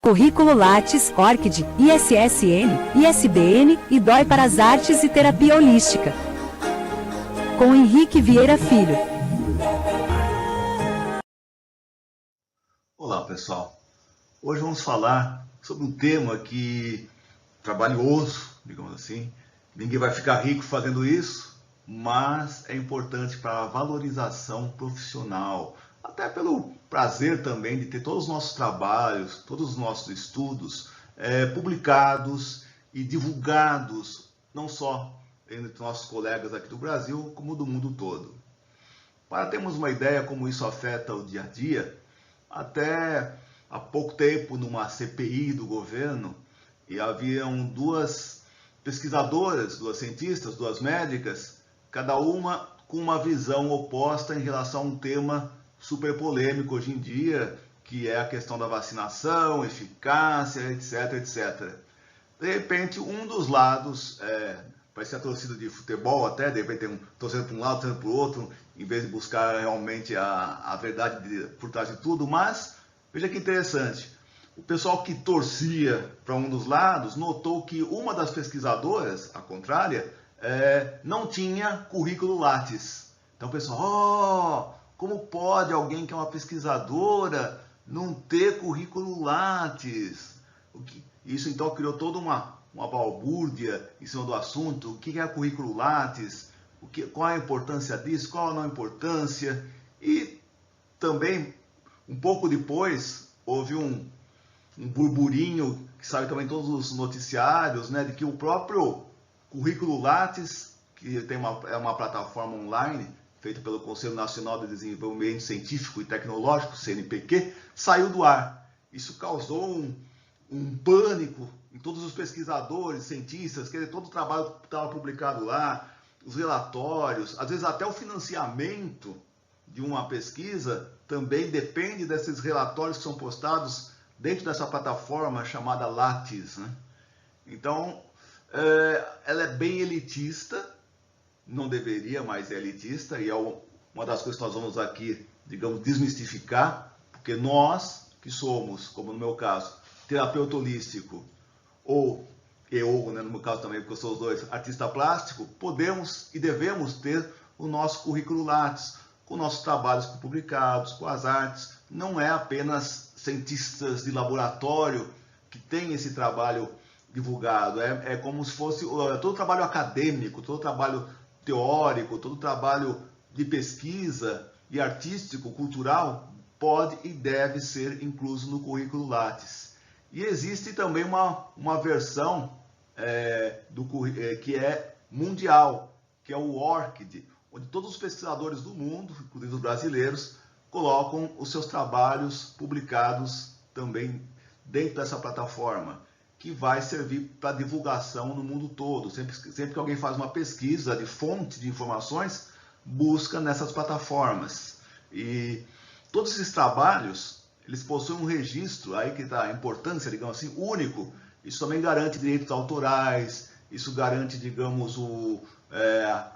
Currículo Lattes, ORCID, ISSN, ISBN e DOI para as artes e terapia holística. Com Henrique Vieira Filho. Olá pessoal, hoje vamos falar sobre um tema que trabalhoso, digamos assim. Ninguém vai ficar rico fazendo isso, mas é importante para a valorização profissional, até pelo prazer também de ter todos os nossos trabalhos, todos os nossos estudos publicados e divulgados, não só entre nossos colegas aqui do Brasil, como do mundo todo. Para termos uma ideia como isso afeta o dia a dia, até há pouco tempo, numa CPI do governo, e haviam duas pesquisadoras, duas cientistas, duas médicas, cada uma com uma visão oposta em relação a um tema super polêmico hoje em dia, que é a questão da vacinação, eficácia, etc, etc. De repente, um dos lados, parece a torcida de futebol até, de repente tem um torcendo para um lado, torcendo para o outro, em vez de buscar realmente a verdade por trás de tudo, mas veja que interessante, o pessoal que torcia para um dos lados notou que uma das pesquisadoras, a contrária, não tinha currículo Lattes. Então o pessoal, como pode alguém que é uma pesquisadora não ter currículo Lattes? Isso então criou toda uma balbúrdia em cima do assunto. O que é currículo Lattes? Qual é a importância disso? Qual a não importância? E também, um pouco depois, houve um burburinho que saiu também em todos os noticiários, né, de que o próprio currículo Lattes, que é uma plataforma online feita pelo Conselho Nacional de Desenvolvimento Científico e Tecnológico, CNPq, saiu do ar. Isso causou um pânico em todos os pesquisadores, cientistas, quer dizer, todo o trabalho que estava publicado lá, os relatórios, às vezes até o financiamento de uma pesquisa também depende desses relatórios que são postados dentro dessa plataforma chamada Lattes, né? Então, ela é bem elitista, não deveria, mas é elitista, e é uma das coisas que nós vamos aqui, digamos, desmistificar, porque nós que somos, como no meu caso, terapeuta holístico, ou eu, né, no meu caso também, porque eu sou os dois, artista plástico, podemos e devemos ter o nosso currículo Lattes, com nossos trabalhos publicados, com as artes. Não é apenas cientistas de laboratório que têm esse trabalho divulgado, é como se fosse todo o trabalho acadêmico, todo o trabalho teórico, todo o trabalho de pesquisa e artístico, cultural, pode e deve ser incluso no currículo Lattes. E existe também uma versão que é mundial, que é o ORCID, onde todos os pesquisadores do mundo, inclusive os brasileiros, colocam os seus trabalhos publicados também dentro dessa plataforma, que vai servir para divulgação no mundo todo. Sempre que alguém faz uma pesquisa de fonte de informações, busca nessas plataformas. E todos esses trabalhos, eles possuem um registro, aí que está a importância, digamos assim, único. Isso também garante direitos autorais, isso garante, digamos,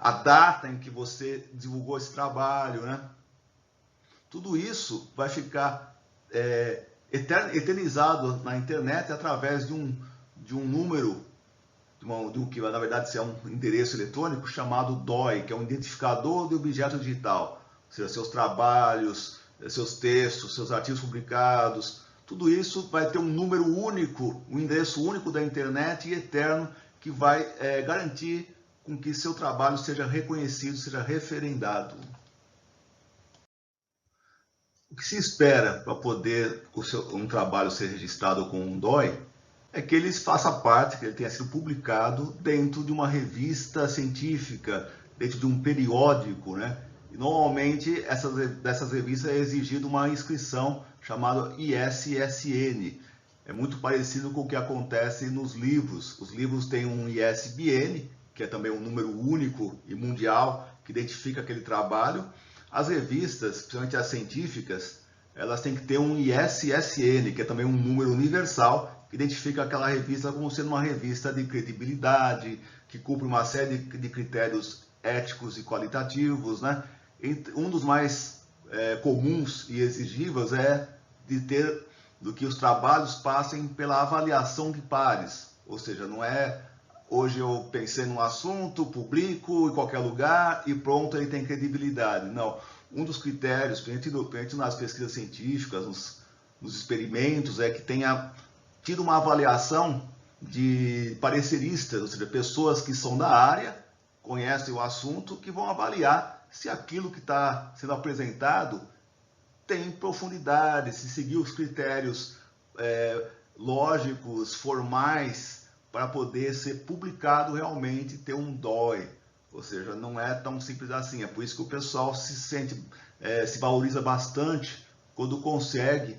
a data em que você divulgou esse trabalho, né? Tudo isso vai ficar eternizado na internet através de um número, que na verdade é um endereço eletrônico chamado DOI, que é um identificador de objeto digital. Ou seja, seus trabalhos, seus textos, seus artigos publicados, tudo isso vai ter um número único, um endereço único da internet e eterno, que vai garantir com que seu trabalho seja reconhecido, seja referendado. O que se espera para poder um trabalho ser registrado com um DOI é que ele faça parte, que ele tenha sido publicado dentro de uma revista científica, dentro de um periódico, né? E normalmente dessas revistas é exigida uma inscrição chamada ISSN. É muito parecido com o que acontece nos livros. Os livros têm um ISBN, que é também um número único e mundial que identifica aquele trabalho. As revistas, principalmente as científicas, elas têm que ter um ISSN, que é também um número universal, que identifica aquela revista como sendo uma revista de credibilidade, que cumpre uma série de critérios éticos e qualitativos, né? Um dos mais comuns e exigíveis é de ter do que os trabalhos passem pela avaliação de pares. Ou seja, não é hoje eu pensei num assunto, publico em qualquer lugar e pronto, ele tem credibilidade. Não. Um dos critérios, principalmente nas pesquisas científicas, nos experimentos, é que tenha tido uma avaliação de pareceristas, ou seja, pessoas que são da área, conhecem o assunto, que vão avaliar se aquilo que está sendo apresentado tem profundidade, se seguir os critérios lógicos, formais, para poder ser publicado realmente, ter um DOI. Ou seja, não é tão simples assim. É por isso que o pessoal se valoriza bastante quando consegue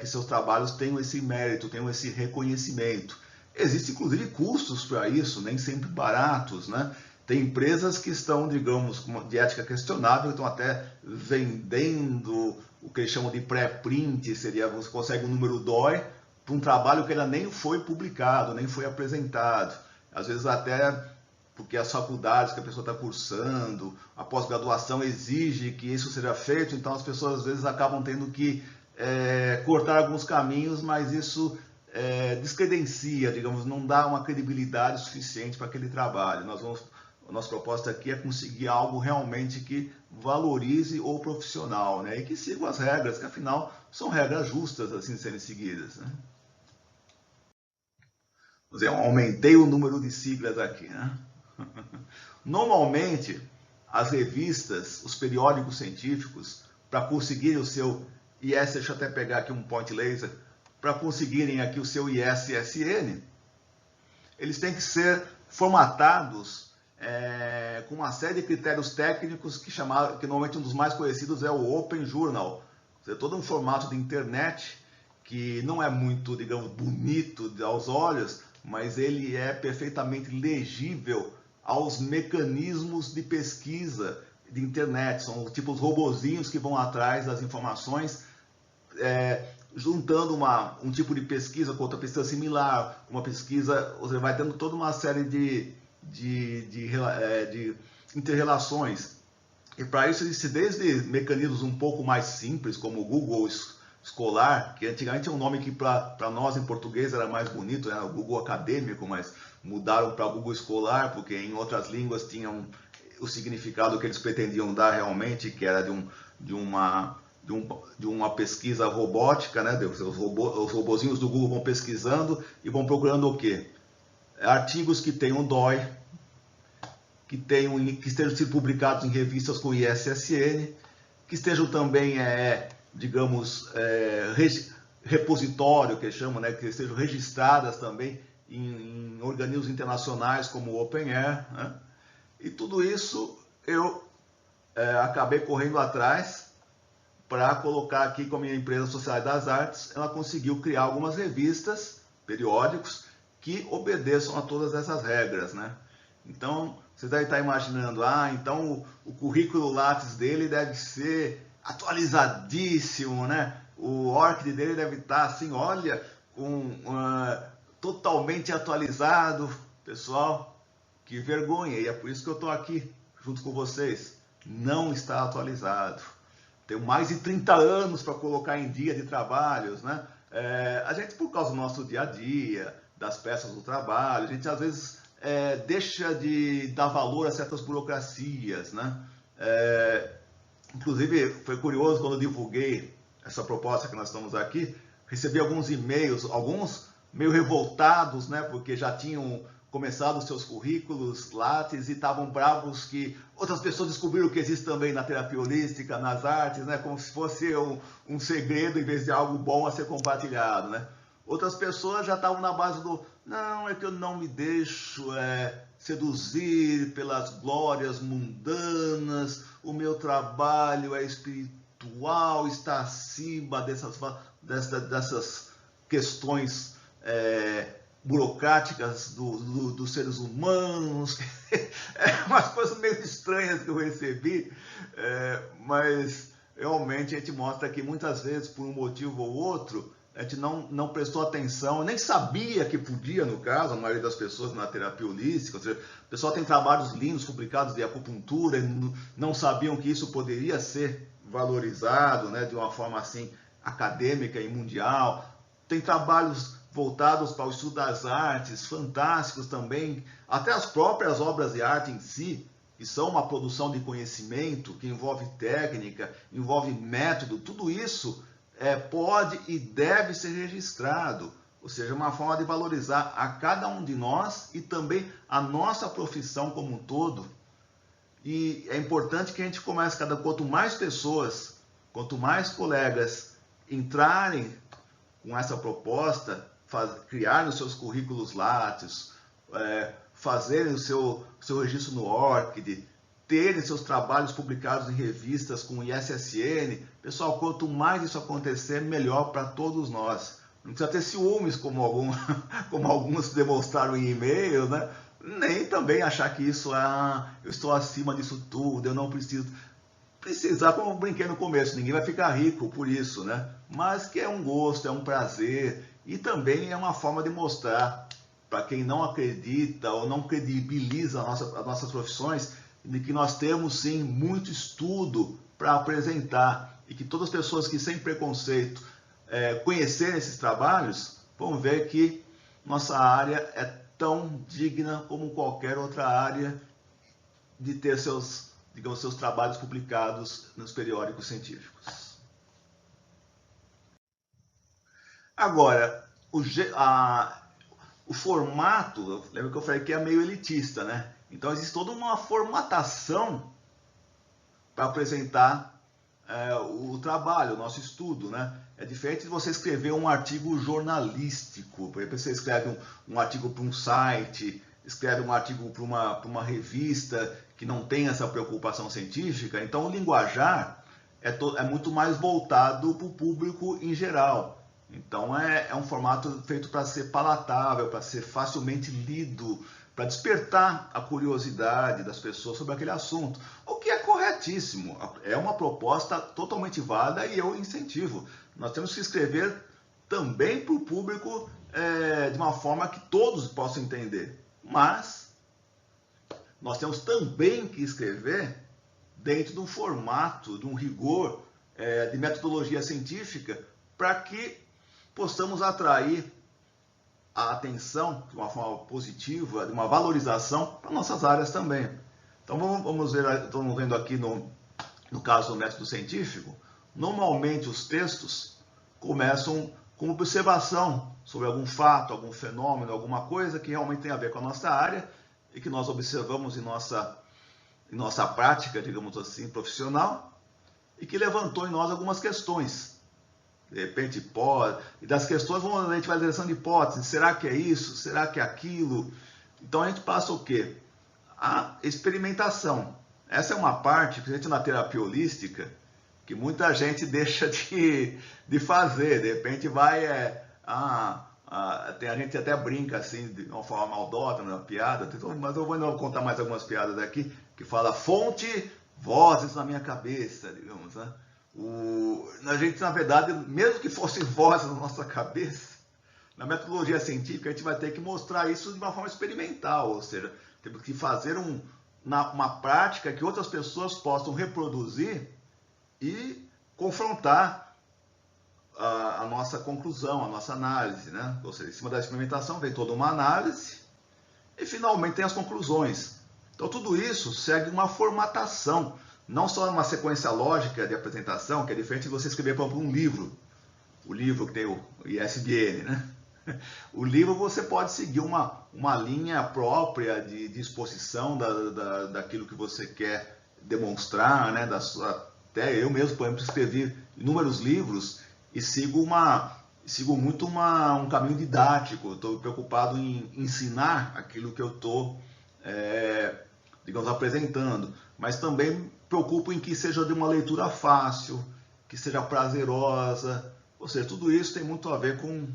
que seus trabalhos tenham esse mérito, tenham esse reconhecimento. Existem, inclusive, custos para isso, nem sempre baratos, né? Tem empresas que estão, digamos, de ética questionável, estão até vendendo o que eles chamam de pré-print, seria você consegue um número DOI para um trabalho que ainda nem foi publicado, nem foi apresentado. Às vezes até porque as faculdades que a pessoa está cursando, a pós-graduação exige que isso seja feito, então as pessoas às vezes acabam tendo que cortar alguns caminhos, mas isso descredencia, digamos, não dá uma credibilidade suficiente para aquele trabalho. A nossa proposta aqui é conseguir algo realmente que valorize o profissional, né? E que siga as regras, que afinal são regras justas assim serem seguidas, né? Quer dizer, eu aumentei o número de siglas aqui, né? Normalmente, as revistas, os periódicos científicos, para conseguirem o seu IS, deixa eu até pegar aqui um point laser, para conseguirem aqui o seu ISSN, eles têm que ser formatados com uma série de critérios técnicos que normalmente um dos mais conhecidos é o Open Journal. Ou seja, todo um formato de internet que não é muito, digamos, bonito aos olhos, mas ele é perfeitamente legível aos mecanismos de pesquisa de internet. São tipo os robozinhos que vão atrás das informações, juntando um tipo de pesquisa com outra pesquisa similar, uma pesquisa, você vai tendo toda uma série de inter-relações. E para isso existe desde mecanismos um pouco mais simples, como o Google Escolar, que antigamente é um nome que para nós em português era mais bonito, né? O Google Acadêmico, mas mudaram para Google Escolar, porque em outras línguas tinham o significado que eles pretendiam dar realmente, que era de uma pesquisa robótica, né? Os robozinhos do Google vão pesquisando e vão procurando o quê? Artigos que tenham DOI, que estejam sendo publicados em revistas com ISSN, que estejam também, digamos, repositório, que chamam, né? Que estejam registradas também em organismos internacionais como o OpenAIRE, né? E tudo isso eu acabei correndo atrás para colocar aqui com a minha empresa Sociedade das Artes. Ela conseguiu criar algumas revistas, periódicos, que obedeçam a todas essas regras, né? Então, você deve estar imaginando, então o currículo Lattes dele deve ser atualizadíssimo, né? O ORCID dele deve estar assim, olha, totalmente atualizado. Pessoal, que vergonha, e é por isso que eu estou aqui junto com vocês. Não está atualizado. Tenho mais de 30 anos para colocar em dia de trabalhos, né? A gente, por causa do nosso dia a dia, das peças do trabalho, a gente às vezes deixa de dar valor a certas burocracias, né? Inclusive, foi curioso quando eu divulguei essa proposta que nós estamos aqui, recebi alguns e-mails, alguns meio revoltados, né? Porque já tinham começado os seus currículos Lattes e estavam bravos que outras pessoas descobriram que existe também na terapia holística, nas artes, né? Como se fosse um segredo em vez de algo bom a ser compartilhado, né? Outras pessoas já estavam na base não, é que eu não me deixo seduzir pelas glórias mundanas, o meu trabalho é espiritual, está acima dessas questões burocráticas dos seres humanos. Umas coisas meio estranhas que eu recebi, mas realmente a gente mostra que muitas vezes, por um motivo ou outro, a gente não prestou atenção, nem sabia que podia, no caso, a maioria das pessoas na terapia holística. Ou seja, o pessoal tem trabalhos lindos publicados de acupuntura e não sabiam que isso poderia ser valorizado, né, de uma forma assim acadêmica e mundial. tem trabalhos voltados para o estudo das artes, fantásticos também, até as próprias obras de arte em si, que são uma produção de conhecimento, que envolve técnica, envolve método, tudo isso pode e deve ser registrado, ou seja, uma forma de valorizar a cada um de nós e também a nossa profissão como um todo. E é importante que a gente comece, quanto mais pessoas, quanto mais colegas entrarem com essa proposta, criar os seus currículos Lattes, fazerem o seu registro no ORCID, terem seus trabalhos publicados em revistas com ISSN. Pessoal, quanto mais isso acontecer, melhor para todos nós. Não precisa ter ciúmes, como alguns demonstraram em e-mail, né? Nem também achar que isso eu estou acima disso tudo, eu não preciso. Precisar, como eu brinquei no começo, ninguém vai ficar rico por isso, né? Mas que é um gosto, é um prazer e também é uma forma de mostrar para quem não acredita ou não credibiliza as nossas profissões, de que nós temos sim muito estudo para apresentar e que todas as pessoas que sem preconceito conhecerem esses trabalhos vão ver que nossa área é tão digna como qualquer outra área de ter seus trabalhos publicados nos periódicos científicos. Agora, o formato, lembra que eu falei que é meio elitista, né? Então existe toda uma formatação para apresentar o trabalho, o nosso estudo, né? É diferente de você escrever um artigo jornalístico. Por exemplo, você escreve um artigo para um site, escreve um artigo para uma revista que não tem essa preocupação científica. Então o linguajar é muito mais voltado para o público em geral. Então é um formato feito para ser palatável, para ser facilmente lido, para despertar a curiosidade das pessoas sobre aquele assunto, o que é corretíssimo, é uma proposta totalmente válida e eu incentivo. Nós temos que escrever também para o público de uma forma que todos possam entender, mas nós temos também que escrever dentro de um formato, de um rigor de metodologia científica, para que possamos atrair a atenção de uma forma positiva, de uma valorização para nossas áreas também. Então vamos ver, estamos vendo aqui no caso do método científico, normalmente os textos começam com observação sobre algum fato, algum fenômeno, alguma coisa que realmente tem a ver com a nossa área e que nós observamos em nossa prática, digamos assim, profissional, e que levantou em nós algumas questões. De repente, e das questões a gente vai direção de hipóteses, será que é isso, será que é aquilo? Então a gente passa o quê? A experimentação. Essa é uma parte, principalmente na terapia holística, que muita gente deixa de fazer. De repente a gente até brinca assim, de uma forma maldosa, uma piada, mas eu vou contar mais algumas piadas aqui, que fala fonte, vozes na minha cabeça, digamos, né? A gente, na verdade, mesmo que fosse vozes na nossa cabeça, na metodologia científica, a gente vai ter que mostrar isso de uma forma experimental, ou seja, temos que fazer uma prática que outras pessoas possam reproduzir e confrontar a nossa conclusão, a nossa análise, né? Ou seja, em cima da experimentação vem toda uma análise e finalmente tem as conclusões. Então tudo isso segue uma formatação, não só uma sequência lógica de apresentação, que é diferente de você escrever, por exemplo, um livro. O livro que tem o ISBN, né? O livro você pode seguir uma linha própria de exposição daquilo que você quer demonstrar, né? Até eu mesmo, por exemplo, escrevi inúmeros livros e sigo muito um caminho didático. Estou preocupado em ensinar aquilo que eu estou, digamos, apresentando, mas também preocupo em que seja de uma leitura fácil, que seja prazerosa, ou seja, tudo isso tem muito a ver com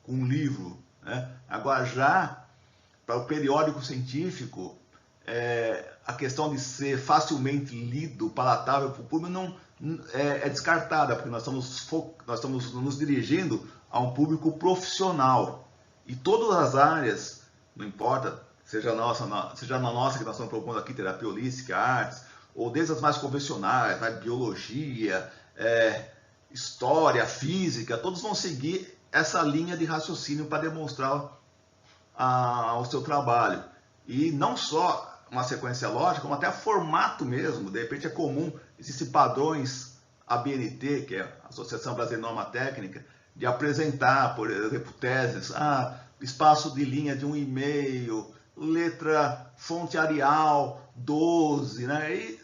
um livro, né? Agora, já para o periódico científico, a questão de ser facilmente lido, palatável para o público, é descartada, porque nós estamos nos dirigindo a um público profissional. E todas as áreas, não importa, seja na nossa que nós estamos propondo aqui, terapia holística, artes, ou desde as mais convencionais, biologia, história, física, todos vão seguir essa linha de raciocínio para demonstrar o seu trabalho. E não só uma sequência lógica, como até formato mesmo. De repente é comum, existem padrões ABNT, que é a Associação Brasileira de Norma Técnica, de apresentar, por exemplo, teses, espaço de linha de 1 e-mail, letra fonte Arial 12, né? E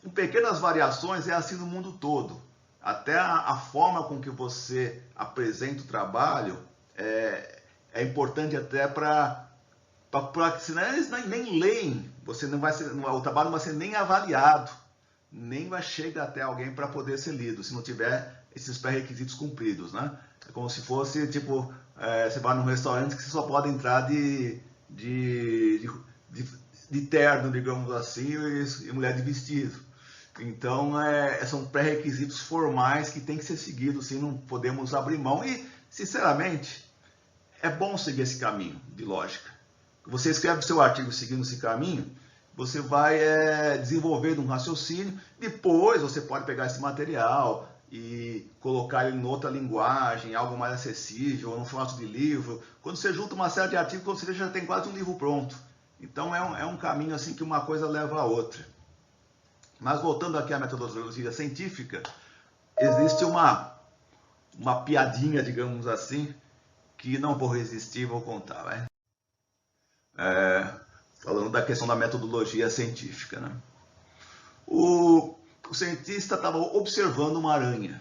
com pequenas variações é assim no mundo todo. Até a forma com que você apresenta o trabalho é importante até para senão eles nem leem, você não vai ser, o trabalho não vai ser nem avaliado, nem vai chegar até alguém para poder ser lido, se não tiver esses pré-requisitos cumpridos, né? É como se fosse, tipo, você vai num restaurante que você só pode entrar de terno, digamos assim, e mulher de vestido. Então, são pré-requisitos formais que tem que ser seguidos, sim, não podemos abrir mão. E, sinceramente, é bom seguir esse caminho de lógica. Você escreve o seu artigo seguindo esse caminho, você vai desenvolvendo um raciocínio, depois você pode pegar esse material e colocar ele em outra linguagem, algo mais acessível, ou no formato de livro. Quando você junta uma série de artigos, você já tem quase um livro pronto. Então, é um caminho assim que uma coisa leva a outra. Mas voltando aqui à metodologia científica, existe uma piadinha, digamos assim, que não vou resistir, vou contar, né? Falando da questão da metodologia científica, né? O cientista estava observando uma aranha.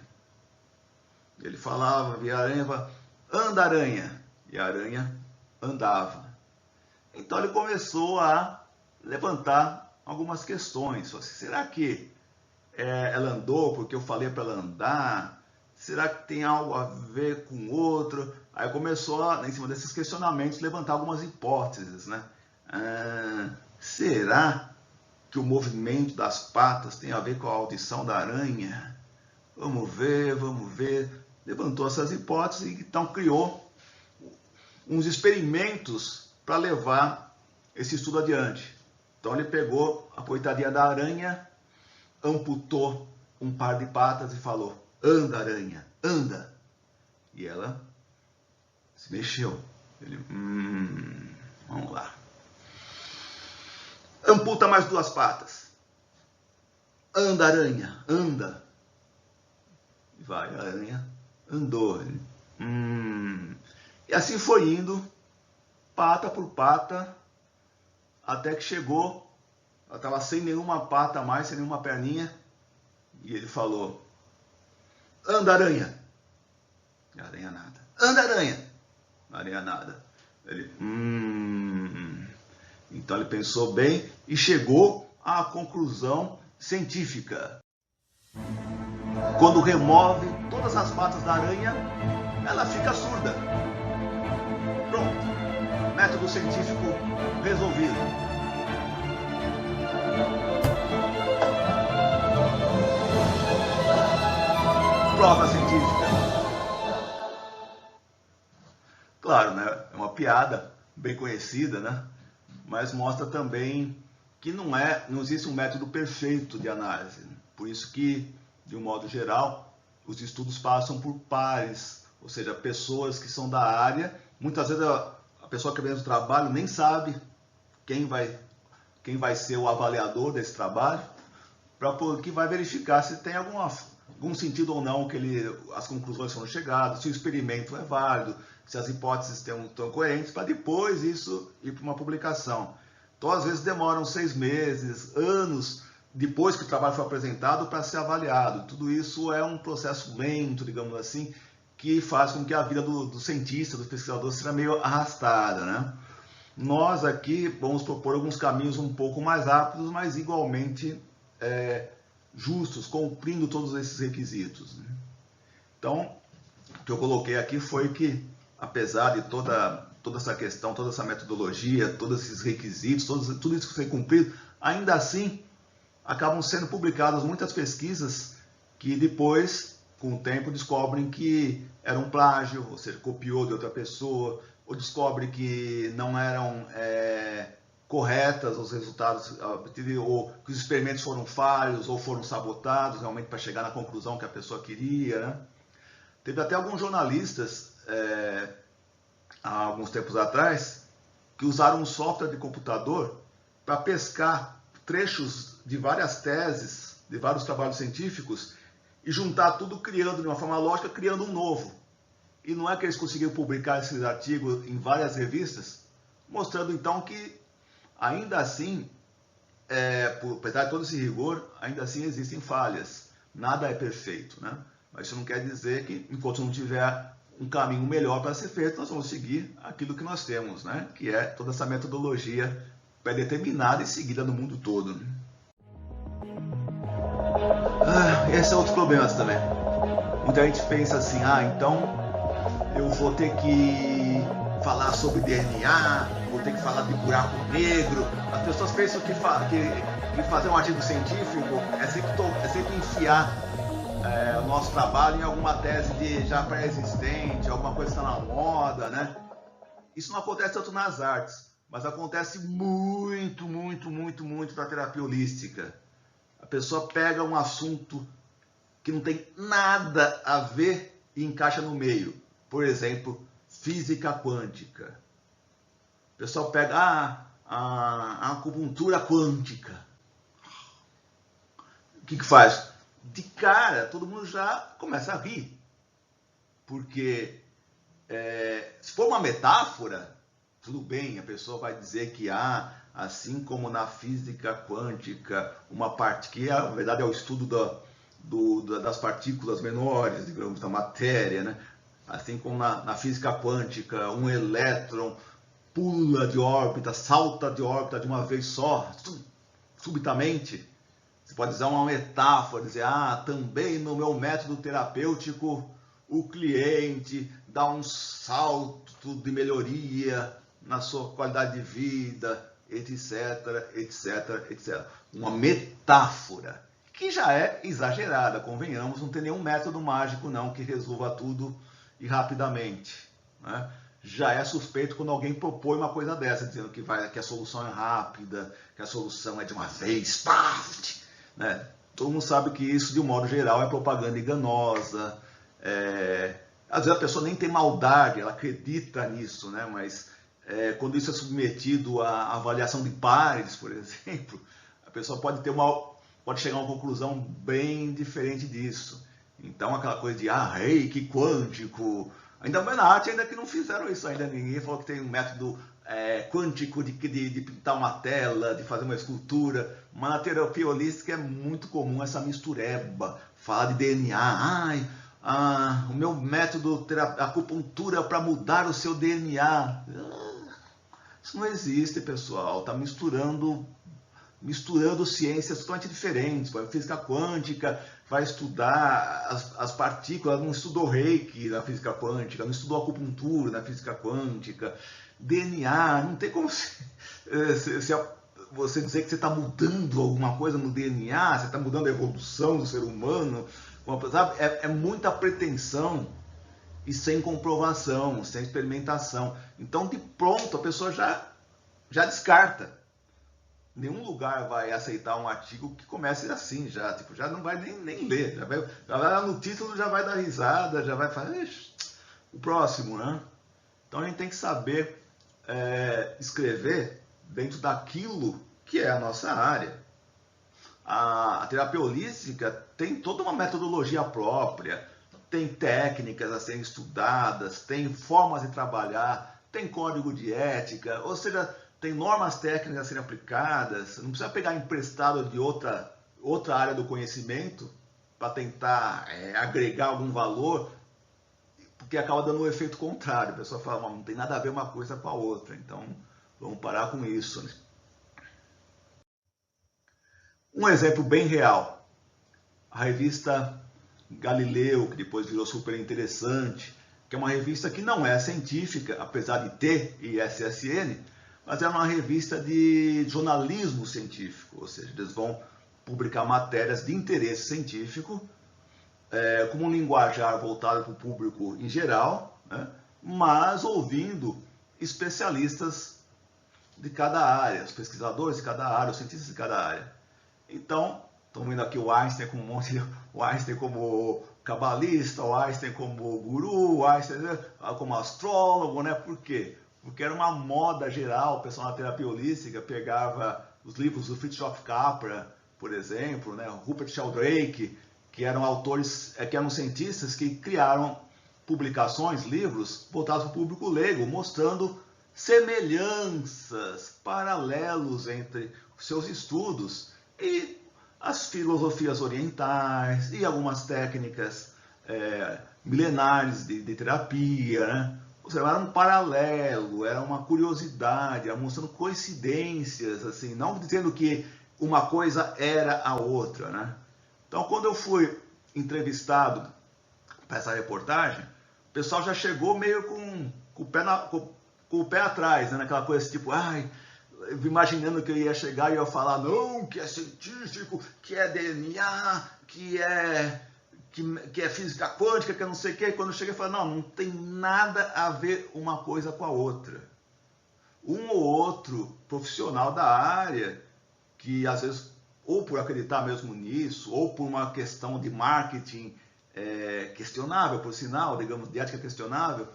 Ele falava, via a aranha, falava, anda aranha, e a aranha andava. Então ele começou a levantar algumas questões. Será que ela andou porque eu falei para ela andar? Será que tem algo a ver com outro? Aí começou, em cima desses questionamentos, levantar algumas hipóteses, né? Será que o movimento das patas tem a ver com a audição da aranha? Vamos ver, vamos ver. Levantou essas hipóteses e então criou uns experimentos para levar esse estudo adiante. Então ele pegou a coitadinha da aranha, amputou um par de patas e falou, anda aranha, anda. E ela se mexeu. Ele, vamos lá. Amputa mais 2 patas. Anda aranha, anda. E vai, a aranha andou. Ele, E assim foi indo, pata por pata, até que chegou, ela estava sem nenhuma pata mais, sem nenhuma perninha, e ele falou, anda aranha. E a aranha nada. Anda aranha. A aranha nada. Ele, Então ele pensou bem e chegou à conclusão científica. Quando remove todas as patas da aranha, ela fica surda. Pronto. Método científico resolvido. Prova científica. Claro, né? É uma piada bem conhecida, né? Mas mostra também que não existe um método perfeito de análise. Por isso que, de um modo geral, os estudos passam por pares, ou seja, pessoas que são da área. Muitas vezes a pessoa que vem do trabalho nem sabe quem vai ser o avaliador desse trabalho, que vai verificar se tem algum sentido ou não que as conclusões foram chegadas, se o experimento é válido, se as hipóteses estão coerentes, para depois isso ir para uma publicação. Então, às vezes, demoram 6 meses, anos, depois que o trabalho foi apresentado, para ser avaliado. Tudo isso é um processo lento, digamos assim, que faz com que a vida do cientista, do pesquisador, seja meio arrastada, né? Nós aqui vamos propor alguns caminhos um pouco mais rápidos, mas igualmente justos, cumprindo todos esses requisitos, né? Então, o que eu coloquei aqui foi que, apesar de toda essa questão, toda essa metodologia, todos esses requisitos, tudo isso que foi cumprido, ainda assim, acabam sendo publicadas muitas pesquisas que depois, com o tempo, descobrem que era um plágio, ou seja, copiou de outra pessoa, ou descobre que não eram corretas os resultados, ou que os experimentos foram falhos, ou foram sabotados, realmente para chegar na conclusão que a pessoa queria, né? Teve até alguns jornalistas há alguns tempos atrás, que usaram um software de computador para pescar trechos de várias teses, de vários trabalhos científicos, e juntar tudo criando, de uma forma lógica, criando um novo. E não é que eles conseguiram publicar esses artigos em várias revistas, mostrando então que, ainda assim, apesar de todo esse rigor, ainda assim existem falhas. Nada é perfeito, né? Mas isso não quer dizer que, enquanto não tiver um caminho melhor para ser feito, nós vamos seguir aquilo que nós temos, né? Que é toda essa metodologia pré-determinada e seguida no mundo todo. Esse é outro problema também. Muita gente pensa assim, então eu vou ter que falar sobre DNA, vou ter que falar de buraco negro. As pessoas pensam que fazer um artigo científico é sempre enfiar o nosso trabalho em alguma tese já pré-existente, alguma coisa que está na moda, né? Isso não acontece tanto nas artes, mas acontece muito na terapia holística. A pessoa pega um assunto que não tem nada a ver e encaixa no meio. Por exemplo, física quântica. O pessoal pega a acupuntura quântica. O que faz? De cara, todo mundo já começa a rir. Porque se for uma metáfora, tudo bem, a pessoa vai dizer que assim como na física quântica, uma parte que na verdade é o estudo das partículas menores, digamos, da matéria, né? Assim como na física quântica, um elétron pula de órbita, salta de órbita de uma vez só, subitamente. Você pode usar uma metáfora, dizer, também no meu método terapêutico, o cliente dá um salto de melhoria na sua qualidade de vida, etc, etc, etc. Uma metáfora, que já é exagerada, convenhamos, não tem nenhum método mágico não que resolva tudo e rapidamente, né? Já é suspeito quando alguém propõe uma coisa dessa, dizendo que a solução é rápida, que a solução é de uma vez, né? Todo mundo sabe que isso, de um modo geral, é propaganda enganosa. Às vezes a pessoa nem tem maldade, ela acredita nisso, né? Mas quando isso é submetido à avaliação de pares, por exemplo, a pessoa pode chegar a uma conclusão bem diferente disso. Então, aquela coisa de reiki quântico, ainda mais na arte, ainda que não fizeram isso ainda, ninguém falou que tem um método quântico de pintar uma tela, de fazer uma escultura, mas na terapia holística é muito comum essa mistureba, falar de DNA, o meu método acupuntura para mudar o seu DNA. Isso não existe, pessoal, está misturando ciências totalmente diferentes. A física quântica vai estudar as partículas, não estudou reiki na física quântica, não estudou acupuntura na física quântica, DNA, não tem como você dizer que você está mudando alguma coisa no DNA, você está mudando a evolução do ser humano, sabe? É muita pretensão e sem comprovação, sem experimentação. Então, de pronto, a pessoa já descarta. Nenhum lugar vai aceitar um artigo que comece assim, já não vai nem ler, já vai lá no título, já vai dar risada, já vai falar, o próximo, né? Então a gente tem que saber escrever dentro daquilo que é a nossa área. A terapia holística tem toda uma metodologia própria, tem técnicas a serem estudadas, tem formas de trabalhar, tem código de ética, ou seja, tem normas técnicas a serem aplicadas, não precisa pegar emprestado de outra área do conhecimento para tentar agregar algum valor, porque acaba dando um efeito contrário. A pessoa fala, não tem nada a ver uma coisa com a outra, então vamos parar com isso, né? Um exemplo bem real, a revista Galileu, que depois virou super interessante, que é uma revista que não é científica, apesar de ter ISSN, mas é uma revista de jornalismo científico, ou seja, eles vão publicar matérias de interesse científico, com um linguajar voltado para o público em geral, né? Mas ouvindo especialistas de cada área, os pesquisadores de cada área, os cientistas de cada área. Então, estamos vendo aqui o Einstein como cabalista, o Einstein como guru, o Einstein como astrólogo, né? Por quê? Porque era uma moda geral, o pessoal na terapia holística pegava os livros do Fritjof Capra, por exemplo, né? Rupert Sheldrake, que eram autores, que eram cientistas que criaram publicações, livros voltados para o público leigo, mostrando semelhanças, paralelos entre os seus estudos e as filosofias orientais e algumas técnicas milenares de terapia, né? Ou seja, era um paralelo, era uma curiosidade, era mostrando coincidências, assim, não dizendo que uma coisa era a outra, né? Então, quando eu fui entrevistado para essa reportagem, o pessoal já chegou meio com o pé atrás, né? Naquela coisa tipo, ai, imaginando que eu ia chegar e ia falar, não, que é científico, que é DNA, que é física quântica, que é não sei o quê. E quando eu cheguei, eu falei, não tem nada a ver uma coisa com a outra. Um ou outro profissional da área, que às vezes, ou por acreditar mesmo nisso, ou por uma questão de marketing questionável, por sinal, digamos, de ética questionável,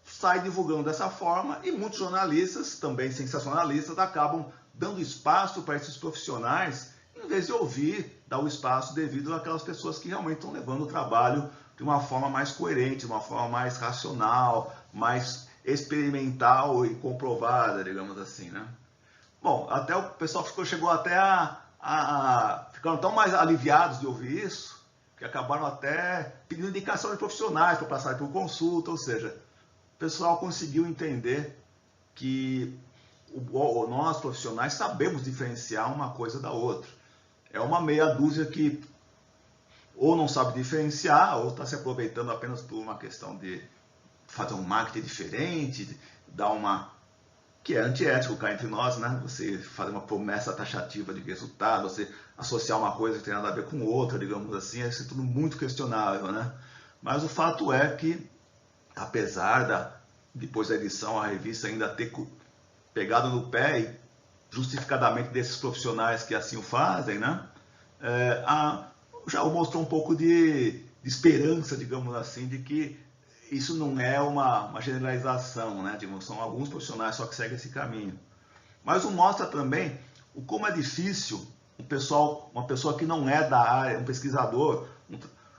sai divulgando dessa forma e muitos jornalistas, também sensacionalistas, acabam dando espaço para esses profissionais, em vez de ouvir, dar o espaço devido àquelas pessoas que realmente estão levando o trabalho de uma forma mais coerente, de uma forma mais racional, mais experimental e comprovada, digamos assim, né? Bom, até o pessoal chegou até ficaram tão mais aliviados de ouvir isso, que acabaram até pedindo indicação de profissionais para passar por consulta, ou seja, o pessoal conseguiu entender que nós profissionais sabemos diferenciar uma coisa da outra. É uma meia dúzia que ou não sabe diferenciar, ou está se aproveitando apenas por uma questão de fazer um marketing diferente, dar uma... que é antiético cá entre nós, né? Você fazer uma promessa taxativa de resultado, você associar uma coisa que tem nada a ver com outra, digamos assim, isso é tudo muito questionável, né? Mas o fato é que, apesar depois da edição, a revista ainda ter pegado no pé, e justificadamente desses profissionais que assim o fazem, né? Já mostrou um pouco de esperança, digamos assim, de que isso não é uma generalização, né? Digamos, são alguns profissionais só que seguem esse caminho. Mas o mostra também o como é difícil uma pessoa que não é da área, um pesquisador,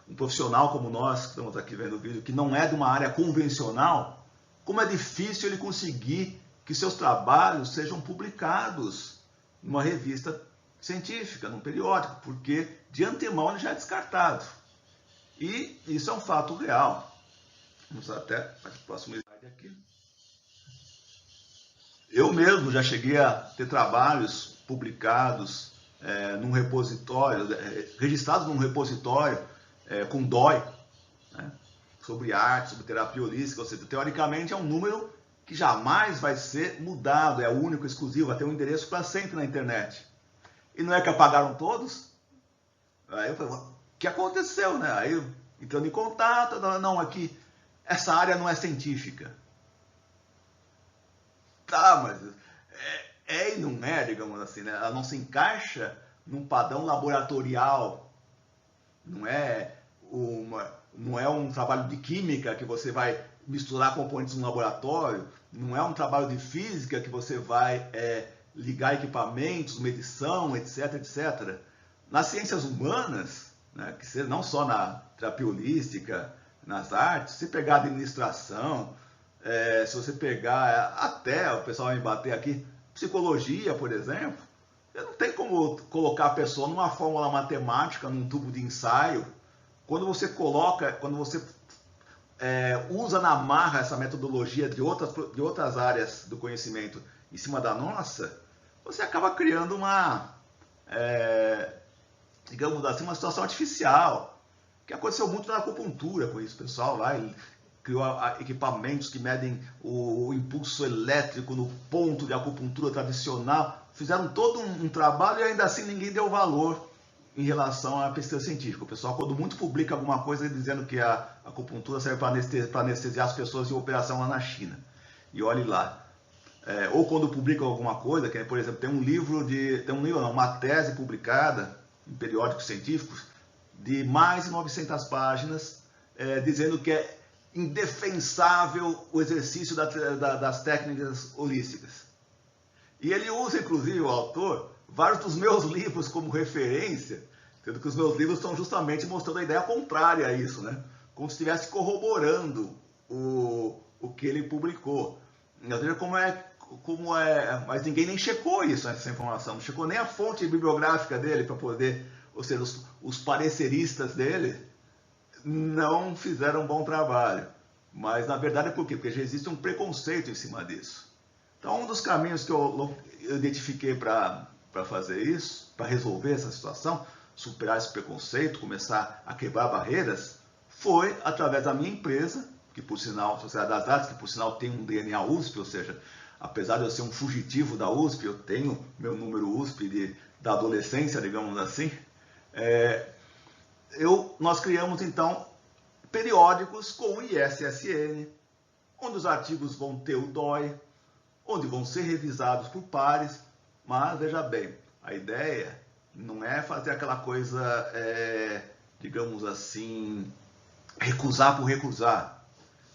um profissional como nós, que estamos aqui vendo o vídeo, que não é de uma área convencional, como é difícil ele conseguir que seus trabalhos sejam publicados numa revista científica, num periódico, porque de antemão ele já é descartado. E isso é um fato real. Vamos até para o próximo slide aqui. Eu mesmo já cheguei a ter trabalhos publicados num repositório, registrados num repositório com DOI, né, sobre arte, sobre terapia holística, ou seja, teoricamente é um número que jamais vai ser mudado, é único, exclusivo, vai ter um endereço para sempre na internet. E não é que apagaram todos? Aí eu falei, o que aconteceu, né? Aí eu, entrando em contato, não, aqui, essa área não é científica. Tá, mas e não é, digamos assim, né? Ela não se encaixa num padrão laboratorial, não é um trabalho de química que você vai misturar componentes no laboratório, não é um trabalho de física que você vai ligar equipamentos, medição, etc, etc. Nas ciências humanas, né, que não só na terapia holística, nas artes, se pegar administração, se você pegar até, o pessoal vai me bater aqui, psicologia, por exemplo, não tem como colocar a pessoa numa fórmula matemática, num tubo de ensaio. Quando você usa na marra essa metodologia de outras áreas do conhecimento em cima da nossa, você acaba criando digamos assim, uma situação artificial, que aconteceu muito na acupuntura com isso, pessoal lá, ele criou equipamentos que medem o impulso elétrico no ponto de acupuntura tradicional, fizeram todo um trabalho e ainda assim ninguém deu valor em relação à pesquisa científica. O pessoal, quando muito publica alguma coisa dizendo que a acupuntura serve para anestesiar as pessoas em operação lá na China, e olhe lá. Ou quando publicam alguma coisa, que por exemplo, tem uma tese publicada em periódicos científicos, de mais de 900 páginas, dizendo que é indefensável o exercício das técnicas holísticas. E ele usa, inclusive, o autor, vários dos meus livros como referência, sendo que os meus livros estão justamente mostrando a ideia contrária a isso, né? Como se estivesse corroborando o que ele publicou. Veja como é, mas ninguém nem checou isso, essa informação, não checou nem a fonte bibliográfica dele para poder, ou seja, os pareceristas dele não fizeram um bom trabalho. Mas na verdade é por quê? Porque já existe um preconceito em cima disso. Então um dos caminhos que eu identifiquei para fazer isso, para resolver essa situação, superar esse preconceito, começar a quebrar barreiras, foi através da minha empresa, que por sinal, Sociedade das Artes, que por sinal tem um DNA USP, ou seja, apesar de eu ser um fugitivo da USP, eu tenho meu número USP da adolescência, digamos assim, nós criamos então periódicos com o ISSN, onde os artigos vão ter o DOI, onde vão ser revisados por pares, mas veja bem, a ideia não é fazer aquela coisa, digamos assim, recusar por recusar.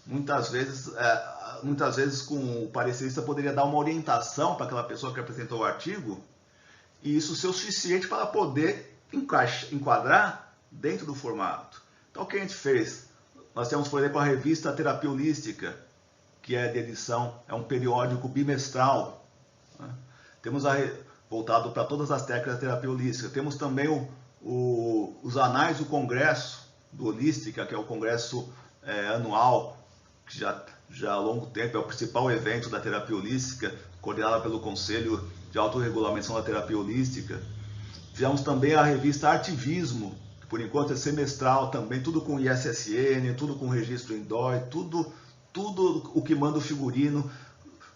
Muitas vezes com o parecerista poderia dar uma orientação para aquela pessoa que apresentou o artigo, e isso ser o suficiente para poder enquadrar dentro do formato. Então o que a gente fez? Nós temos, por exemplo, a revista Terapia Holística, que é de edição, é um periódico bimestral, né? Temos voltado para todas as técnicas da terapia holística. Temos também os anais do Congresso do Holística, que é o congresso anual, que já há longo tempo é o principal evento da terapia holística, coordenado pelo Conselho de Autorregulamentação da Terapia Holística. Tivemos também a revista Artivismo, que por enquanto é semestral também, tudo com ISSN, tudo com registro em DOI, tudo o que manda o figurino,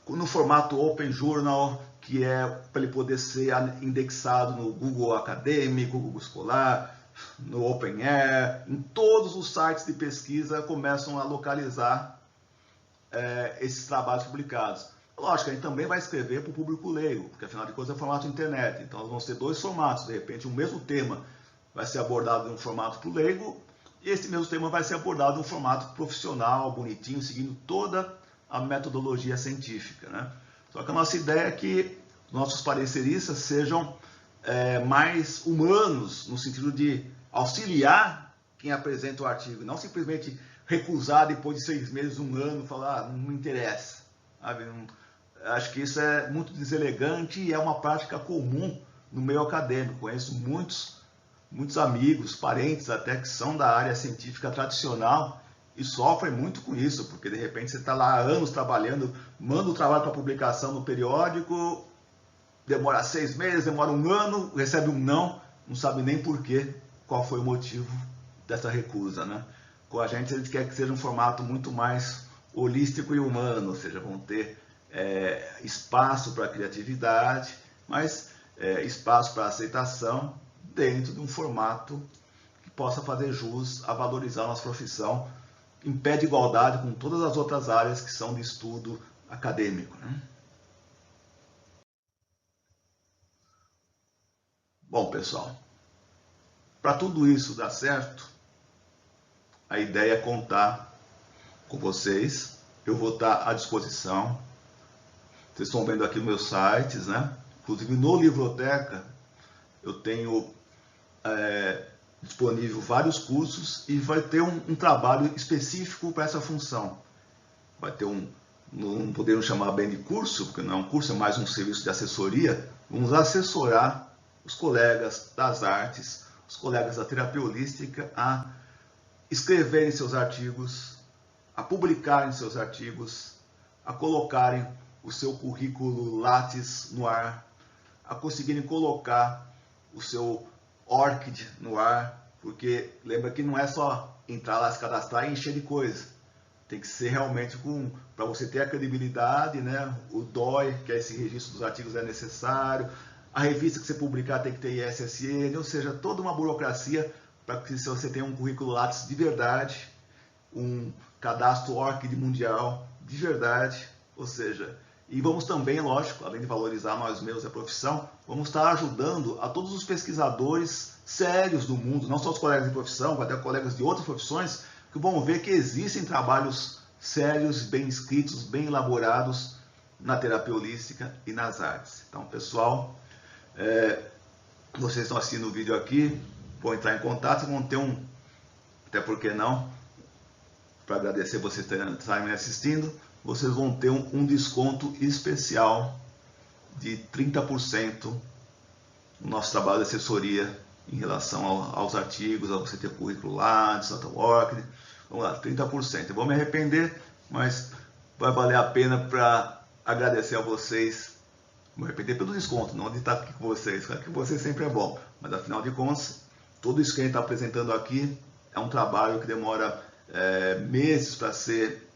no formato Open Journal, que é para ele poder ser indexado no Google Acadêmico, Google Escolar, no Open Air, em todos os sites de pesquisa começam a localizar esses trabalhos publicados. Lógico, a gente também vai escrever para o público leigo, porque afinal de contas é formato internet, então nós vamos ter dois formatos, de repente o mesmo tema vai ser abordado em um formato para o leigo, e esse mesmo tema vai ser abordado em um formato profissional, bonitinho, seguindo toda a metodologia científica, né? Só que a nossa ideia é que nossos pareceristas sejam mais humanos, no sentido de auxiliar quem apresenta o artigo, não simplesmente recusar depois de 6 meses, 1 ano, falar, não me interessa. Sabe? Acho que isso é muito deselegante e é uma prática comum no meio acadêmico. Conheço muitos amigos, parentes até, que são da área científica tradicional e sofrem muito com isso, porque de repente você está lá há anos trabalhando, manda o trabalho para publicação no periódico, demora 6 meses, demora 1 ano, recebe um não sabe nem porquê, qual foi o motivo dessa recusa, né? Com a gente quer que seja um formato muito mais holístico e humano, ou seja, vão ter espaço para criatividade, mas espaço para aceitação dentro de um formato que possa fazer jus a valorizar a nossa profissão em pé de igualdade com todas as outras áreas que são de estudo acadêmico, né? Bom, pessoal, para tudo isso dar certo, a ideia é contar com vocês. Eu vou estar à disposição. Vocês estão vendo aqui nos meus sites, né? Inclusive no Livroteca eu tenho disponível vários cursos e vai ter um trabalho específico para essa função. Vai ter não podemos chamar bem de curso, porque não é um curso, é mais um serviço de assessoria. Vamos assessorar os colegas das artes, os colegas da terapia holística a escreverem seus artigos, a publicarem seus artigos, a colocarem o seu currículo Lattes no ar, a conseguirem colocar o seu ORCID no ar, porque lembra que não é só entrar lá, se cadastrar e encher de coisa. Tem que ser realmente para você ter a credibilidade, né? O DOI, que é esse registro dos artigos, é necessário. A revista que você publicar tem que ter ISSN, ou seja, toda uma burocracia para que você tenha um currículo Lattes de verdade, um cadastro ORCID mundial de verdade, ou seja, E vamos também, lógico, além de valorizar nós mesmos e a profissão, vamos estar ajudando a todos os pesquisadores sérios do mundo, não só os colegas de profissão, mas até colegas de outras profissões, que vão ver que existem trabalhos sérios, bem escritos, bem elaborados na terapia holística e nas artes. Então, pessoal, vocês estão assistindo o vídeo aqui, vão entrar em contato, vão ter até porque não, para agradecer vocês estarem me assistindo, vocês vão ter um desconto especial de 30% no nosso trabalho de assessoria em relação aos artigos, ao CT curricular, de Data Work. Vamos lá, 30%. Eu vou me arrepender, mas vai valer a pena para agradecer a vocês. Vou me arrepender pelo desconto, não de estar aqui com vocês, porque vocês sempre é bom. Mas afinal de contas, tudo isso que a gente está apresentando aqui é um trabalho que demora meses para ser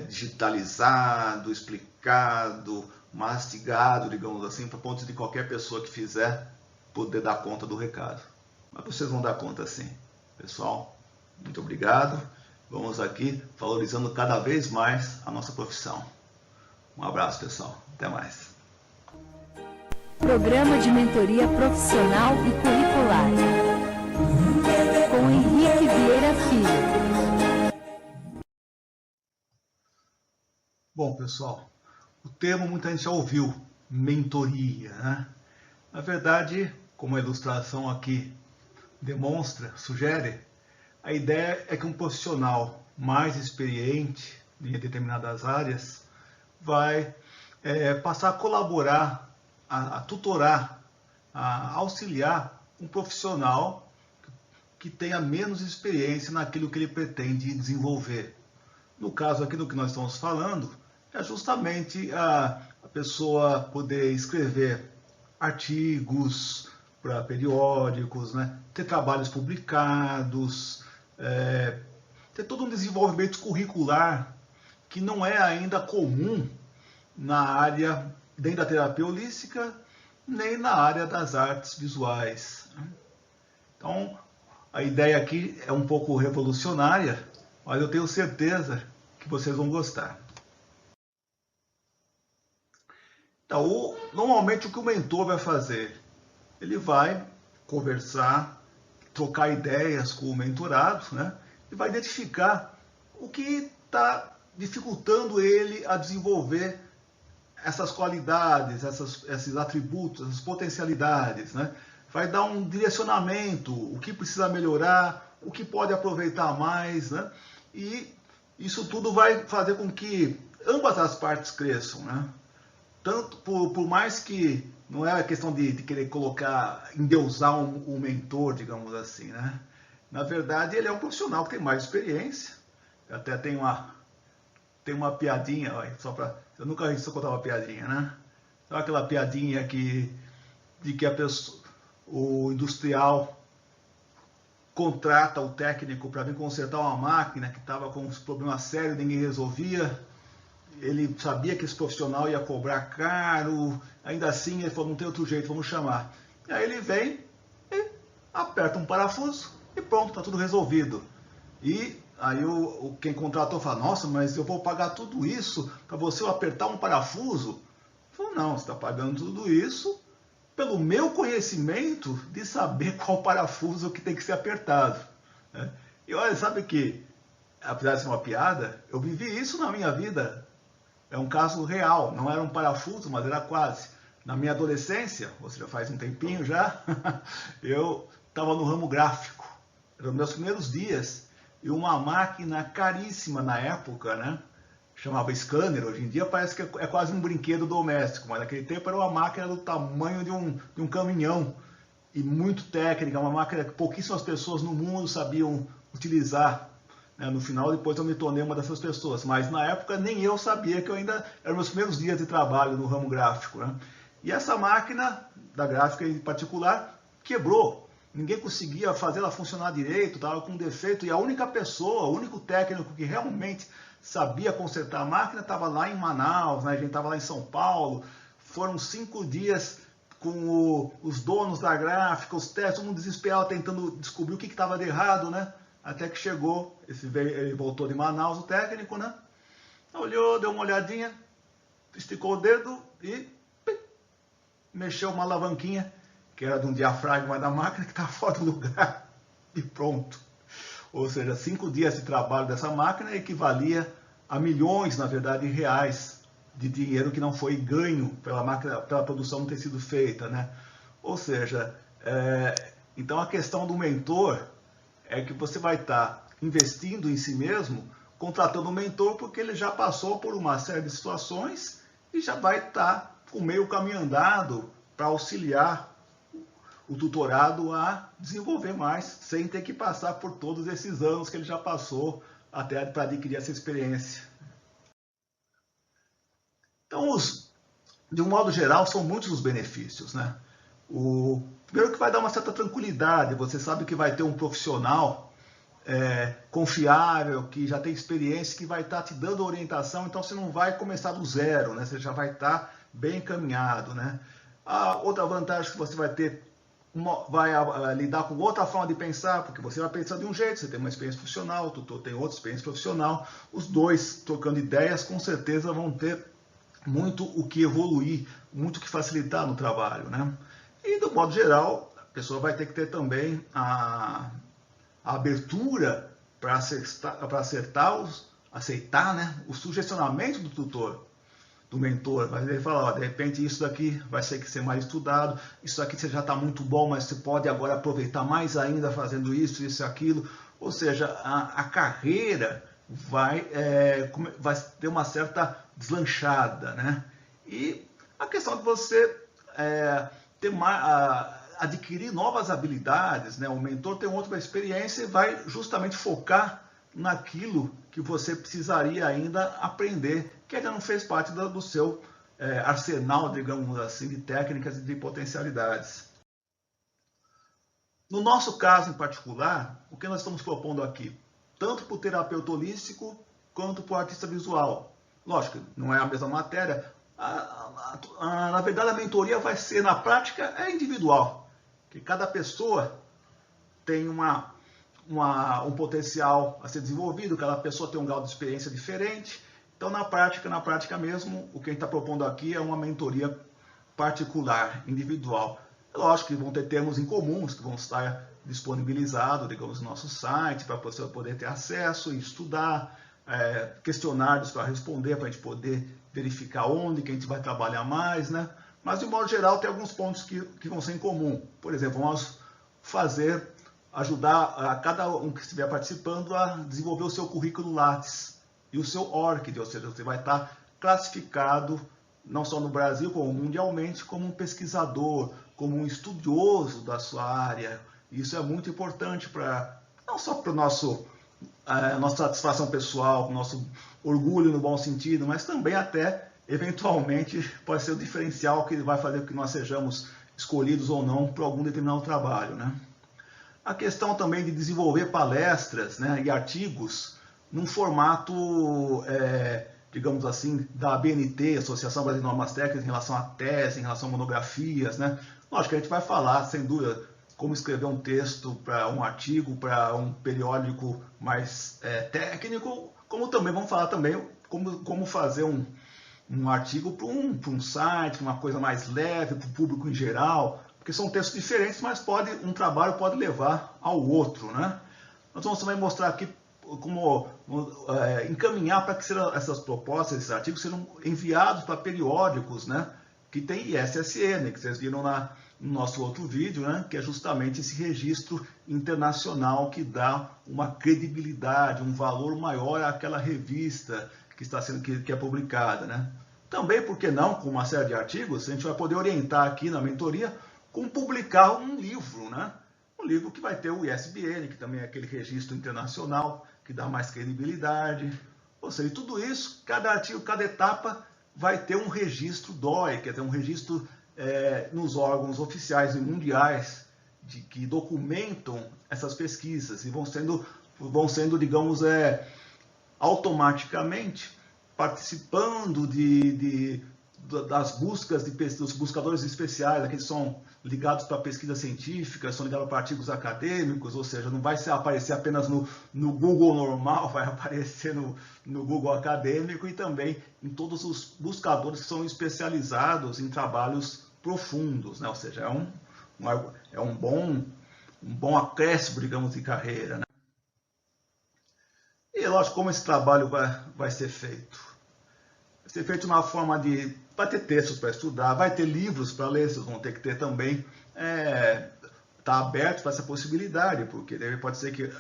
digitalizado, explicado, mastigado, digamos assim, para ponto de qualquer pessoa que fizer poder dar conta do recado. Mas vocês vão dar conta sim. Pessoal, muito obrigado. Vamos aqui valorizando cada vez mais a nossa profissão. Um abraço, pessoal. Até mais. Programa de mentoria profissional e curricular. Com Henrique Vieira Filho. Bom, pessoal, o termo muita gente já ouviu, mentoria, né? Na verdade, como a ilustração aqui demonstra, sugere, a ideia é que um profissional mais experiente em determinadas áreas vai passar a colaborar, a tutorar, a auxiliar um profissional que tenha menos experiência naquilo que ele pretende desenvolver. No caso aqui do que nós estamos falando, é justamente a pessoa poder escrever artigos para periódicos, né? Ter trabalhos publicados, ter todo um desenvolvimento curricular que não é ainda comum na área nem da terapia holística, nem na área das artes visuais. Então, a ideia aqui é um pouco revolucionária, mas eu tenho certeza que vocês vão gostar. Então, normalmente o que o mentor vai fazer? Ele vai conversar, trocar ideias com o mentorado, né? E vai identificar o que está dificultando ele a desenvolver essas qualidades, esses atributos, essas potencialidades, né? Vai dar um direcionamento, o que precisa melhorar, o que pode aproveitar mais, né? E isso tudo vai fazer com que ambas as partes cresçam, né? Tanto por mais que não é a questão de querer colocar, endeusar um mentor, digamos assim, né? Na verdade, ele é um profissional que tem mais experiência. Eu até tem uma piadinha, ó, eu nunca vi contar uma piadinha, né? Sabe aquela piadinha de que o industrial contrata o técnico para vir consertar uma máquina que estava com uns problemas sérios, ninguém resolvia. Ele sabia que esse profissional ia cobrar caro, ainda assim ele falou, não tem outro jeito, vamos chamar. E aí ele vem e aperta um parafuso e pronto, está tudo resolvido. E aí quem contratou fala, nossa, mas eu vou pagar tudo isso para você apertar um parafuso? Ele falou, não, você está pagando tudo isso pelo meu conhecimento de saber qual parafuso que tem que ser apertado. E olha, sabe que, apesar de ser uma piada, eu vivi isso na minha vida. É um caso real, não era um parafuso, mas era quase. Na minha adolescência, ou seja, faz um tempinho já, eu estava no ramo gráfico. Eram meus primeiros dias. E uma máquina caríssima na época, né? Chamava scanner. Hoje em dia parece que é quase um brinquedo doméstico, mas naquele tempo era uma máquina do tamanho de um caminhão. E muito técnica, uma máquina que pouquíssimas pessoas no mundo sabiam utilizar. No final, depois eu me tornei uma dessas pessoas, mas na época nem eu sabia, que eu ainda eram meus primeiros dias de trabalho no ramo gráfico, né? E essa máquina, da gráfica em particular, quebrou. Ninguém conseguia fazer ela funcionar direito, estava com defeito, e a única pessoa, o único técnico que realmente sabia consertar a máquina estava lá em Manaus, né? A gente estava lá em São Paulo. Foram 5 dias com os donos da gráfica, os testes, todo mundo desesperado tentando descobrir o que estava de errado, né? Até que chegou, ele voltou de Manaus, o técnico, né? Olhou, deu uma olhadinha, esticou o dedo e mexeu uma alavanquinha, que era de um diafragma da máquina, que estava fora do lugar, e pronto. Ou seja, 5 dias de trabalho dessa máquina equivalia a milhões, na verdade, de reais de dinheiro que não foi ganho pela máquina, pela produção não ter sido feita, né? Ou seja, então a questão do mentor é que você vai estar investindo em si mesmo, contratando um mentor, porque ele já passou por uma série de situações e já vai estar com meio caminho andado para auxiliar o tutorado a desenvolver mais, sem ter que passar por todos esses anos que ele já passou até para adquirir essa experiência. Então, de um modo geral, são muitos os benefícios, né? Primeiro que vai dar uma certa tranquilidade, você sabe que vai ter um profissional confiável, que já tem experiência, que vai estar te dando orientação, então você não vai começar do zero, né? Você já vai estar bem encaminhado, né? A outra vantagem que você vai ter, vai lidar com outra forma de pensar, porque você vai pensar de um jeito, você tem uma experiência profissional, o tutor tem outra experiência profissional, os dois trocando ideias com certeza vão ter muito o que evoluir, muito o que facilitar no trabalho, né? E do modo geral, a pessoa vai ter que ter também a abertura para aceitar, né, o sugestionamento do tutor, do mentor. Vai ele falar, ó, de repente isso daqui vai ser que ser mais estudado, isso aqui você já está muito bom, mas você pode agora aproveitar mais ainda fazendo isso e aquilo. Ou seja, a carreira vai ter uma certa deslanchada, né? E a questão de você adquirir novas habilidades, né? O mentor tem outra experiência e vai justamente focar naquilo que você precisaria ainda aprender, que ainda não fez parte do seu arsenal, digamos assim, de técnicas e de potencialidades. No nosso caso em particular, o que nós estamos propondo aqui, tanto para o terapeuta holístico quanto para o artista visual. Lógico, não é a mesma matéria. Na verdade, a mentoria vai ser, na prática, individual. Que cada pessoa tem um potencial a ser desenvolvido, cada pessoa tem um grau de experiência diferente. Então, na prática mesmo, o que a gente está propondo aqui é uma mentoria particular, individual. Lógico que vão ter termos em comuns que vão estar disponibilizados, digamos, no nosso site, para você poder ter acesso e estudar, questionários para responder, para a gente poder verificar onde que a gente vai trabalhar mais, né? Mas, de modo geral, tem alguns pontos que vão ser em comum. Por exemplo, vamos ajudar a cada um que estiver participando a desenvolver o seu currículo Lattes e o seu ORCID, ou seja, você vai estar classificado, não só no Brasil, como mundialmente, como um pesquisador, como um estudioso da sua área. Isso é muito importante não só para nossa satisfação pessoal, nosso orgulho no bom sentido, mas também até, eventualmente, pode ser o diferencial que vai fazer com que nós sejamos escolhidos ou não por algum determinado trabalho, né? A questão também de desenvolver palestras, né, e artigos num formato, digamos assim, da ABNT, Associação Brasileira de Normas Técnicas, em relação à tese, em relação a monografias, né? Lógico que a gente vai falar, sem dúvida, como escrever um texto para um artigo, para um periódico mais técnico, como também vamos falar também como fazer um artigo para um site, uma coisa mais leve, para o público em geral, porque são textos diferentes, mas um trabalho pode levar ao outro, né? Nós vamos também mostrar aqui como encaminhar para que essas propostas, esses artigos, sejam enviados para periódicos, né, que tem ISSN, que vocês viram no nosso outro vídeo, né, que é justamente esse registro internacional que dá uma credibilidade, um valor maior àquela revista que é publicada, né? Também, por que não, com uma série de artigos, a gente vai poder orientar aqui na mentoria como publicar um livro, né? Um livro que vai ter o ISBN, que também é aquele registro internacional, que dá mais credibilidade. Ou seja, tudo isso, cada artigo, cada etapa, vai ter um registro DOI, quer dizer, um registro nos órgãos oficiais e mundiais que documentam essas pesquisas e vão sendo, digamos, automaticamente participando das buscas dos buscadores especiais, aqueles que são ligados para pesquisa científica, são ligados para artigos acadêmicos, ou seja, não vai aparecer apenas no Google normal, vai aparecer no Google acadêmico e também em todos os buscadores que são especializados em trabalhos profundos, né? Ou seja, é um bom acréscimo, digamos, de carreira, né? E lógico, como esse trabalho vai ser feito? Vai ser feito na forma de... Vai ter textos para estudar, vai ter livros para ler, vocês vão ter que ter também. Está aberto para essa possibilidade, porque pode ser que,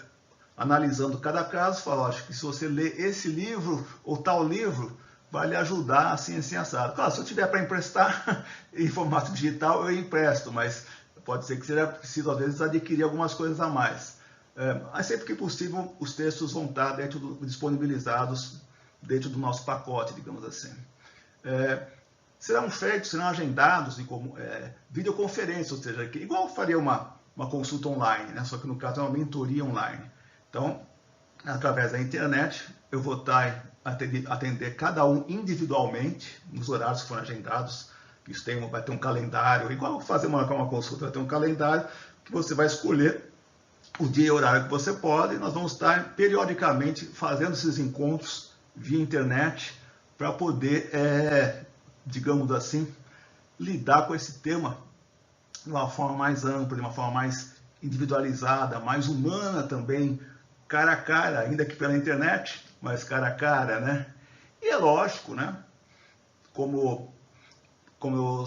analisando cada caso, fala, acho que se você ler esse livro ou tal livro, vai lhe ajudar assim assado. Claro, se eu tiver para emprestar em formato digital, eu empresto, mas pode ser que seja preciso, às vezes, adquirir algumas coisas a mais. Mas sempre que possível, os textos vão estar disponibilizados dentro do nosso pacote, digamos assim. Serão agendados como videoconferência, ou seja, igual eu faria uma consulta online, né? Só que no caso é uma mentoria online. Então, através da internet, eu vou estar atender cada um individualmente, nos horários que foram agendados. Isso vai ter um calendário, igual fazer uma consulta, vai ter um calendário que você vai escolher o dia e horário que você pode, e nós vamos estar periodicamente fazendo esses encontros via internet para poder, digamos assim, lidar com esse tema de uma forma mais ampla, de uma forma mais individualizada, mais humana também, cara a cara, ainda que pela internet, mas cara a cara, né? E é lógico, né? Como eu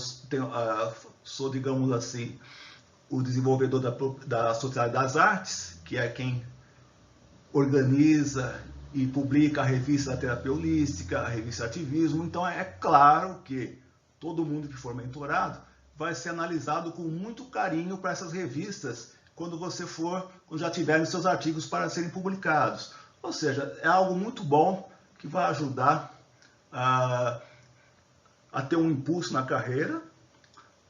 sou, digamos assim, o desenvolvedor da Sociedade das Artes, que é quem organiza e publica a revista da Terapia Holística, a revista Ativismo, então é claro que todo mundo que for mentorado vai ser analisado com muito carinho para essas revistas quando já tiverem seus artigos para serem publicados. Ou seja, é algo muito bom que vai ajudar a ter um impulso na carreira,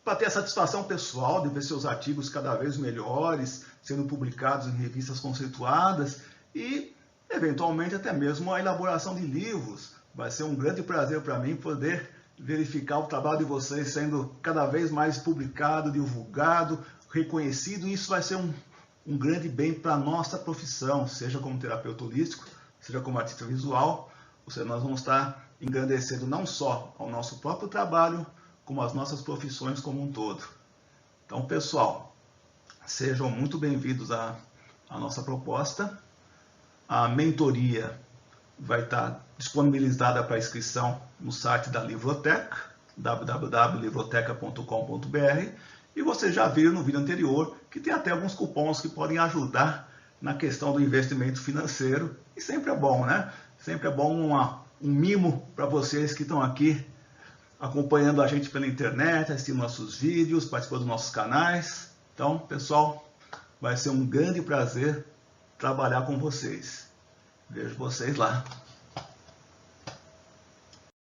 para ter a satisfação pessoal de ver seus artigos cada vez melhores, sendo publicados em revistas conceituadas e, eventualmente, até mesmo a elaboração de livros. Vai ser um grande prazer para mim poder verificar o trabalho de vocês sendo cada vez mais publicado, divulgado, reconhecido, e isso vai ser um grande bem para a nossa profissão, seja como terapeuta holístico, seja como artista visual. Ou seja, nós vamos estar engrandecendo não só ao nosso próprio trabalho, como as nossas profissões como um todo. Então, pessoal, sejam muito bem-vindos à nossa proposta. A mentoria vai estar disponibilizada para inscrição no site da Livroteca, www.livroteca.com.br, e vocês já viram no vídeo anterior que tem até alguns cupons que podem ajudar na questão do investimento financeiro, e sempre é bom, né? Sempre é bom um mimo para vocês que estão aqui acompanhando a gente pela internet, assistindo nossos vídeos, participando dos nossos canais. Então, pessoal, vai ser um grande prazer trabalhar com vocês. Vejo vocês lá.